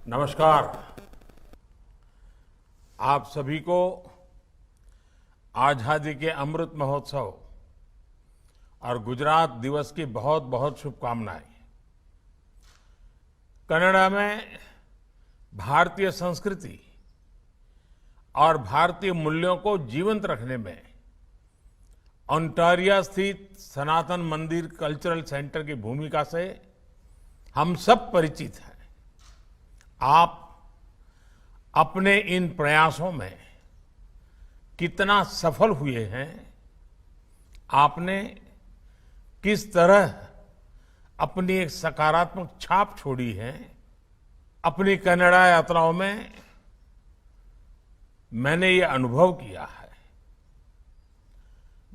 नमस्कार। आप सभी को आजादी के अमृत महोत्सव और गुजरात दिवस की बहुत बहुत शुभकामनाएं। कनाडा में भारतीय संस्कृति और भारतीय मूल्यों को जीवंत रखने में ओंटारियो स्थित सनातन मंदिर कल्चरल सेंटर की भूमिका से हम सब परिचित हैं। आप अपने इन प्रयासों में कितना सफल हुए हैं, आपने किस तरह अपनी एक सकारात्मक छाप छोड़ी है, अपनी कनाडा यात्राओं में मैंने ये अनुभव किया है।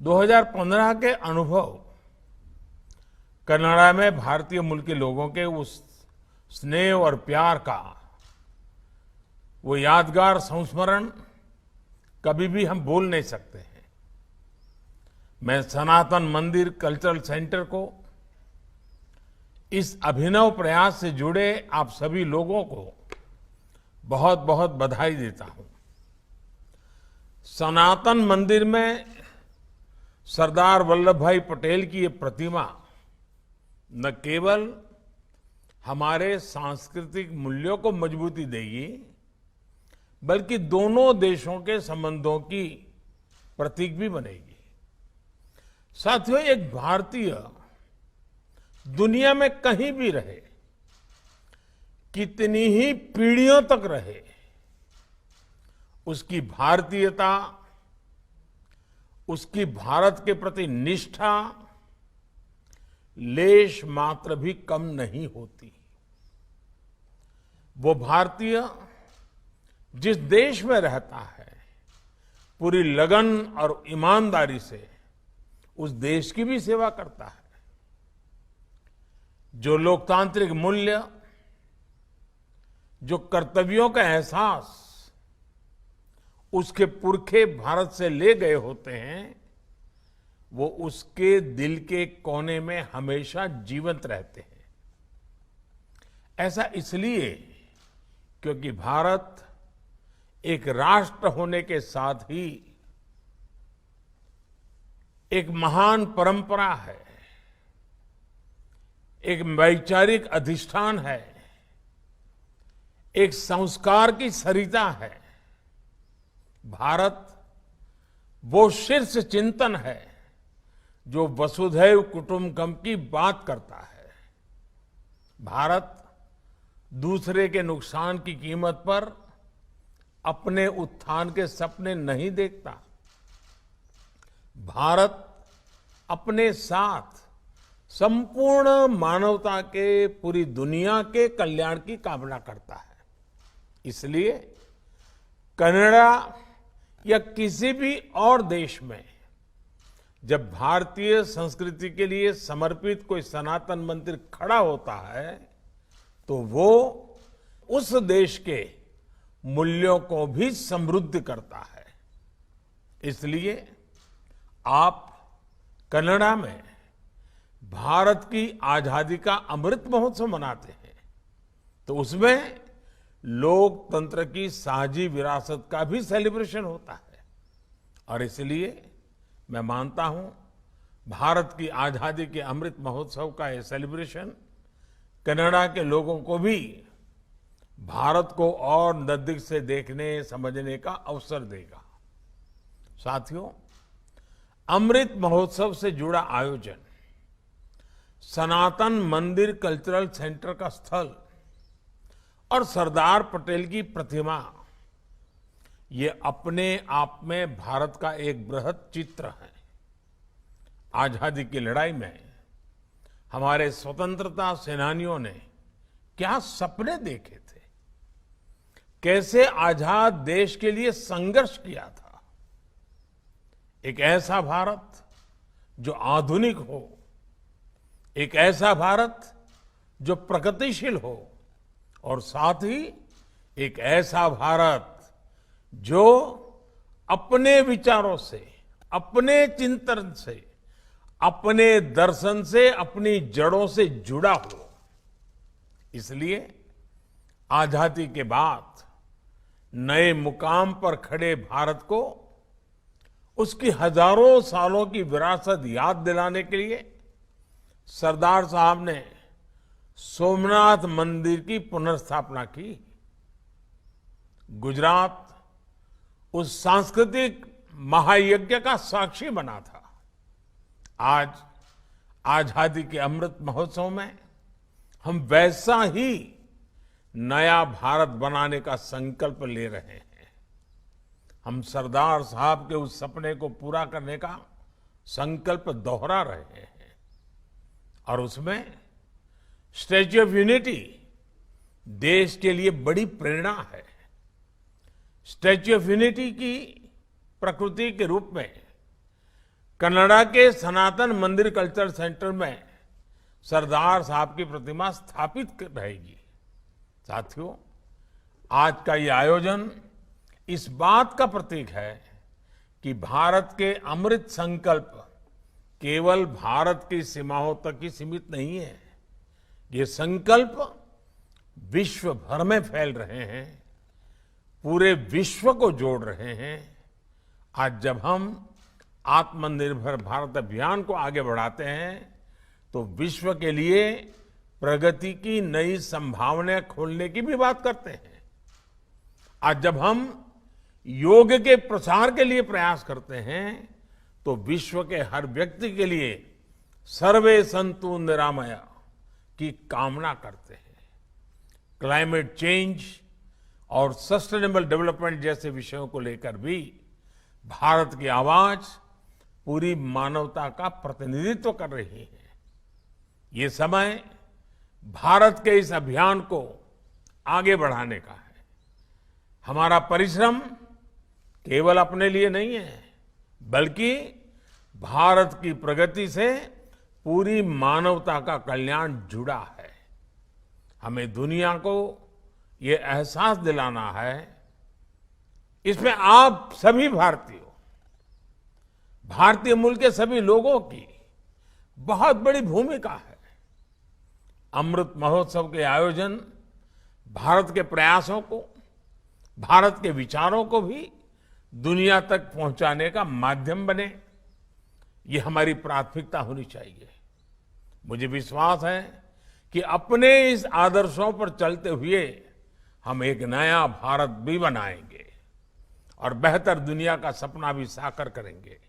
2015 के अनुभव कनाडा में भारतीय मूल के लोगों के उस स्नेह और प्यार का वो यादगार संस्मरण कभी भी हम भूल नहीं सकते हैं। मैं सनातन मंदिर कल्चरल सेंटर को इस अभिनव प्रयास से जुड़े आप सभी लोगों को बहुत बहुत बधाई देता हूं। सनातन मंदिर में सरदार वल्लभ भाई पटेल की ये प्रतिमा न केवल हमारे सांस्कृतिक मूल्यों को मजबूती देगी, बल्कि दोनों देशों के संबंधों की प्रतीक भी बनेगी। साथियों, एक भारतीय दुनिया में कहीं भी रहे, कितनी ही पीढ़ियों तक रहे, उसकी भारतीयता, उसकी भारत के प्रति निष्ठा लेश मात्र भी कम नहीं होती। वो भारतीय जिस देश में रहता है, पूरी लगन और ईमानदारी से उस देश की भी सेवा करता है। जो लोकतांत्रिक मूल्य, जो कर्तव्यों का एहसास उसके पुरखे भारत से ले गए होते हैं, वो उसके दिल के कोने में हमेशा जीवंत रहते हैं। ऐसा इसलिए क्योंकि भारत एक राष्ट्र होने के साथ ही एक महान परंपरा है, एक वैचारिक अधिष्ठान है, एक संस्कार की सरिता है। भारत वो शीर्ष चिंतन है जो वसुधैव कुटुंबकम की बात करता है। भारत दूसरे के नुकसान की कीमत पर अपने उत्थान के सपने नहीं देखता। भारत अपने साथ संपूर्ण मानवता के, पूरी दुनिया के कल्याण की कामना करता है। इसलिए कनाडा या किसी भी और देश में जब भारतीय संस्कृति के लिए समर्पित कोई सनातन मंदिर खड़ा होता है, तो वो उस देश के मूल्यों को भी समृद्ध करता है। इसलिए आप कनाडा में भारत की आजादी का अमृत महोत्सव मनाते हैं, तो उसमें लोकतंत्र की साझी विरासत का भी सेलिब्रेशन होता है। और इसलिए मैं मानता हूं, भारत की आजादी के अमृत महोत्सव का ये सेलिब्रेशन कनाडा के लोगों को भी भारत को और नजदीक से देखने, समझने का अवसर देगा। साथियों, अमृत महोत्सव से जुड़ा आयोजन, सनातन मंदिर कल्चरल सेंटर का स्थल और सरदार पटेल की प्रतिमा, ये अपने आप में भारत का एक बृहद चित्र है। आजादी की लड़ाई में हमारे स्वतंत्रता सेनानियों ने क्या सपने देखे थे, कैसे आजाद देश के लिए संघर्ष किया था। एक ऐसा भारत जो आधुनिक हो, एक ऐसा भारत जो प्रगतिशील हो, और साथ ही एक ऐसा भारत जो अपने विचारों से, अपने चिंतन से, अपने दर्शन से, अपनी जड़ों से जुड़ा हो। इसलिए आजादी के बाद नए मुकाम पर खड़े भारत को उसकी हजारों सालों की विरासत याद दिलाने के लिए सरदार साहब ने सोमनाथ मंदिर की पुनर्स्थापना की। गुजरात उस सांस्कृतिक महायज्ञ का साक्षी बना था। आज आजादी के अमृत महोत्सव में हम वैसा ही नया भारत बनाने का संकल्प ले रहे हैं। हम सरदार साहब के उस सपने को पूरा करने का संकल्प दोहरा रहे हैं और उसमें स्टैच्यू ऑफ यूनिटी देश के लिए बड़ी प्रेरणा है। स्टैच्यू ऑफ यूनिटी की प्रकृति के रूप में कनाडा के सनातन मंदिर कल्चर सेंटर में सरदार साहब की प्रतिमा स्थापित रहेगी। साथियों, आज का ये आयोजन इस बात का प्रतीक है कि भारत के अमृत संकल्प केवल भारत की सीमाओं तक ही सीमित नहीं है। ये संकल्प विश्व भर में फैल रहे हैं, पूरे विश्व को जोड़ रहे हैं। आज जब हम आत्मनिर्भर भारत अभियान को आगे बढ़ाते हैं तो विश्व के लिए प्रगति की नई संभावनाएं खोलने की भी बात करते हैं। आज जब हम योग के प्रसार के लिए प्रयास करते हैं तो विश्व के हर व्यक्ति के लिए सर्वे संतु निरामया की कामना करते हैं। क्लाइमेट चेंज और सस्टेनेबल डेवलपमेंट जैसे विषयों को लेकर भी भारत की आवाज पूरी मानवता का प्रतिनिधित्व कर रही है। ये समय भारत के इस अभियान को आगे बढ़ाने का है। हमारा परिश्रम केवल अपने लिए नहीं है, बल्कि भारत की प्रगति से पूरी मानवता का कल्याण जुड़ा है। हमें दुनिया को ये एहसास दिलाना है, इसमें आप सभी भारतीय मूल के सभी लोगों की बहुत बड़ी भूमिका है। अमृत महोत्सव के आयोजन भारत के प्रयासों को, भारत के विचारों को भी दुनिया तक पहुंचाने का माध्यम बने, ये हमारी प्राथमिकता होनी चाहिए। मुझे विश्वास है कि अपने इस आदर्शों पर चलते हुए हम एक नया भारत भी बनाएंगे और बेहतर दुनिया का सपना भी साकार करेंगे।